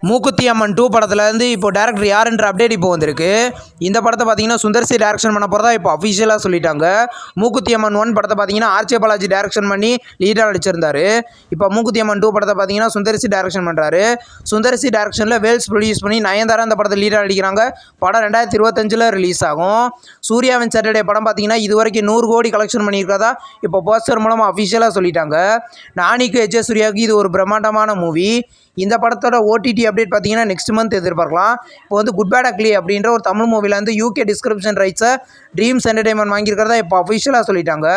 மூக்குத்தி அம்மன் 2 படத்துலேருந்து இப்போ director யாருன்ற update இப்போ வந்திருக்கு. இந்த படத்தை பார்த்தீங்கன்னா சுந்தர்சி டேரக்ஷன் பண்ண போகிறதா இப்போ அஃபிஷியலாக சொல்லிட்டாங்க. மூக்குத்தி அம்மன் 1 படத்தை பார்த்தீங்கன்னா ஆர்ச்சே பாலாஜி டேரக்ஷன் பண்ணி லீடாக நடிச்சிருந்தாரு. இப்போ மூக்குத்தி அம்மன் 2 படத்தை பார்த்தீங்கன்னா சுந்தர்சி டேரக்ஷன் பண்ணுறாரு. சுந்தர்சி டேரக்ஷனில் வேல்ஸ் ப்ரொடியூஸ் பண்ணி நயன்தாரா இந்த படத்தை லீடாக நடிக்கிறாங்க. படம் 2025 ரிலீஸ் ஆகும். சூர்யாவின் சாட்டர்டே படம் பார்த்தீங்கன்னா இது வரைக்கும் 100 கோடி கலெக்ஷன் பண்ணியிருக்கதா இப்போ போஸ்டர் மூலமாக அஃபிஷியலாக சொல்லிட்டாங்க. நானிக்கு எச்.எஸ். சூர்யாவுக்கு இது ஒரு பிரம்மாண்டமான மூவி. இந்த படத்தோட ஓடிடி அப்டேட் பார்த்தீங்கன்னா நெக்ஸ்ட் மந்த் எதிர்பார்க்கலாம். இப்போ வந்து குட் பேட் அக்லி அப்படின்ற ஒரு தமிழ் மூவியில் வந்து யூகே டிஸ்கிரிப்ஷன் ரைட்ஸை ட்ரீம்ஸ் என்டர்டைன்மெண்ட் வாங்கியிருக்கிறதா இப்போ அஃபிஷியலாக சொல்லிட்டாங்க.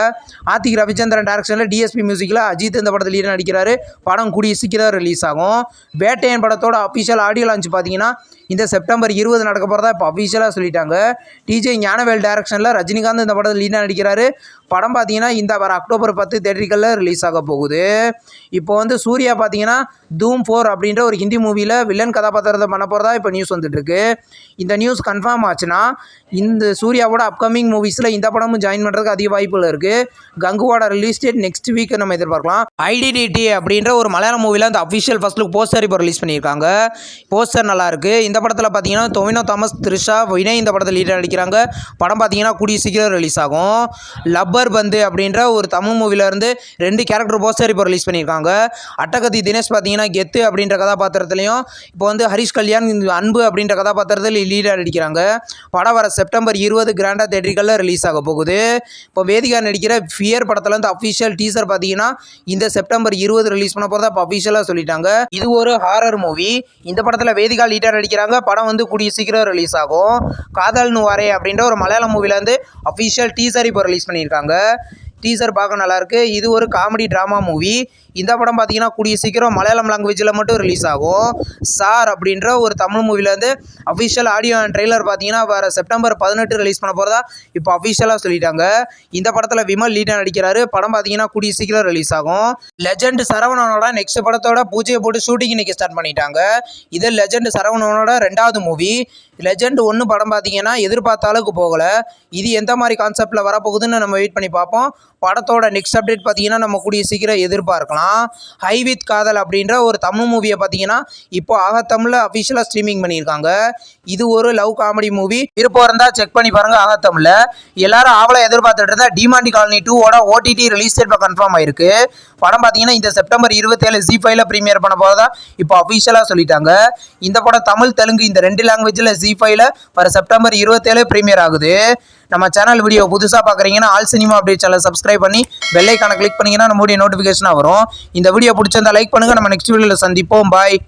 ஆர்த்திக் ரவிச்சந்திரன் டேரக்ஷனில் டிஎஸ்பி மியூசிக்கில் அஜித் இந்த படத்தில் லீடாக நடிக்கிறாரு. படம் கூடிய சீக்கிரம் ரிலீஸ் ஆகும். வேட்டையன் படத்தோட அஃபிஷியல் ஆடியோ லான்ச் பார்த்தீங்கன்னா இந்த செப்டம்பர் 20 நடக்க போகிறதா இப்போ அஃபிஷியலாக சொல்லிட்டாங்க. டிஜே ஞானவேல் டேரக்ஷனில் ரஜினிகாந்த் இந்த படத்தில் லீடாக நடிக்கிறாரு. படம் பார்த்தீங்கன்னா இந்த வர அக்டோபர் 10 தேட்டரிகளில் ரிலீஸ் ஆக போகுது. இப்போ வந்து சூர்யா பார்த்தீங்கன்னா தூம் 4 அப்படின்ற ஒரு ஹிந்தி மூவியில் வில்லன் கதாபாத்திரத்தை பண்ண போகிறதா இப்போ நியூஸ் வந்துட்டுருக்கு. இந்த நியூஸ் கன்ஃபார்ம் ஆச்சுன்னா இந்த சூர்யாவோட அப்கமிங் மூவிஸில் இந்த படமும் ஜாயின் பண்ணுறதுக்கு அதிக வாய்ப்புகள் இருக்குது. கங்குவோட ரிலீஸ் டேட் நெக்ஸ்ட் வீக் நம்ம எதிர்பார்க்கலாம். ஐடிடிடி அப்படின்ற ஒரு மலையாள மூவியில் அந்த அஃபிஷியல் ஃபர்ஸ்ட் லுக் போஸ்டர் இப்போ ரிலீஸ் பண்ணியிருக்காங்க. போஸ்டர் நல்லாயிருக்கு. இந்த படத்தில் பார்த்தீங்கன்னா டொவினோ தாமஸ், த்ரிஷா, வினய் இந்த படத்தில் லீடாக நடிக்கிறாங்க. படம் பார்த்தீங்கன்னா கூடிய சீக்கிரம் ரிலீஸ் ஆகும். லப்பர் பந்து அப்படின்ற ஒரு தமிழ் மூவிலேருந்து 2 கேரக்டர் போஸ்டர் இப்போ ரிலீஸ் பண்ணியிருக்காங்க. அட்டகத்தி தினேஷ் பார்த்தீங்கன்னா கெத்து அப்படின்ற கதாபாத்திரத்துலையும் இப்போ வந்து ஹரிஷ் கல்யாண் அன்பு அப்படின்ற கதாபாத்திரத்தில் லீடாக நடிக்கிறாங்க. படம் வர செப்டம்பர் 20 கிராண்டாக தேட்டரிகளில் ரிலீஸ் ஆக போகுது. இப்போ வேதிகா நடிக்கிற ஃபியர் படத்தில் வந்து அஃபிஷியல் டீசர் பார்த்தீங்கன்னா இந்த செப்டம்பர் 20 ரிலீஸ் பண்ண போகிறதா இப்போ அஃபிஷியலாக சொல்லிட்டாங்க. இது ஒரு ஹாரர் மூவி. இந்த படத்தில் வேதிகா லீடாக நடிக்கிறாங்க. படம் வந்து கூடிய சீக்கிரம் ரிலீஸ் ஆகும். காதல் நுவாரே அப்படின்ற ஒரு மலையாள மூவியில் வந்து அஃபிஷியல் டீசர் இப்போ ரிலீஸ் பண்ணியிருக்காங்க. டீசர் பார்க்க நல்லாயிருக்கு. இது ஒரு காமெடி ட்ராமா மூவி. இந்த படம் பார்த்தீங்கன்னா கூடிய சீக்கிரம் மலையாளம் லாங்குவேஜில் மட்டும் ரிலீஸ் ஆகும். சார் அப்படின்ற ஒரு தமிழ் மூவியில் வந்து அஃபிஷியல் ஆடியோ அண்ட் ட்ரெய்லர் பார்த்தீங்கன்னா வர செப்டம்பர் 18 ரிலீஸ் பண்ண போகிறதா இப்போ அஃபிஷியலாக சொல்லிட்டாங்க. இந்த படத்தில் விமல் லீடாக நடிக்கிறாரு. படம் பார்த்தீங்கன்னா கூடிய சீக்கிரம் ரிலீஸ் ஆகும். லெஜெண்ட் சரவணனோட நெக்ஸ்ட் படத்தோட பூஜையை போட்டு ஷூட்டிங் இன்னைக்கு ஸ்டார்ட் பண்ணிட்டாங்க. இது லெஜெண்ட் சரவணனோட 2வது மூவி. லெஜெண்ட் 1 படம் பார்த்தீங்கன்னா எதிர்பார்த்த அளவுக்கு போகலை. இது எந்த மாதிரி கான்செப்டில் வரப்போகுதுன்னு நம்ம வெயிட் பண்ணி பார்ப்போம். படத்தோட நெக்ஸ்ட் அப்டேட் பார்த்தீங்கன்னா நம்ம கூடிய சீக்கிரம் எதிர்பார்க்கலாம். ஹை வித் காதல் அப்படின்ற ஒரு தமிழ் மூவியை பார்த்தீங்கன்னா இப்போ ஆகத்தமிழில் அஃபிஷியலாக ஸ்ட்ரீமிங் பண்ணியிருக்காங்க. இது ஒரு லவ் காமெடி மூவி. விருப்பம் இருந்தால் செக் பண்ணி பாருங்கள். ஆகத்தமிழில் எல்லாரும் ஆவலை எதிர்பார்த்துட்டு இருந்தால் Demonte colony 2 OTT release date இப்போ கன்ஃபார்ம் ஆயிருக்கு. படம் பார்த்தீங்கன்னா இந்த செப்டம்பர் 27 ZEE5ல ப்ரீமியர் பண்ண போகிறதா இப்போ அஃபிஷியலாக சொல்லிட்டாங்க. இந்த படம் தமிழ் தெலுங்கு இந்த 2 லாங்குவேஜில் ZEE5ல வர செப்டம்பர் 27 ப்ரீமியர் ஆகுது. நம்ம சேனல் வீடியோ புதுசாக பார்க்குறீங்கன்னா all cinema update channel subscribe பண்ணி பெல் ஐகானை கிளிக் பண்ணிங்கன்னா நம்மளுடைய நோட்டிஃபிகேஷனாக வரும். இந்த வீடியோ பிடிச்சிருந்தா லைக் பண்ணுங்கள். நம்ம நெக்ஸ்ட் வீடியோவில் சந்திப்போம். பாய்.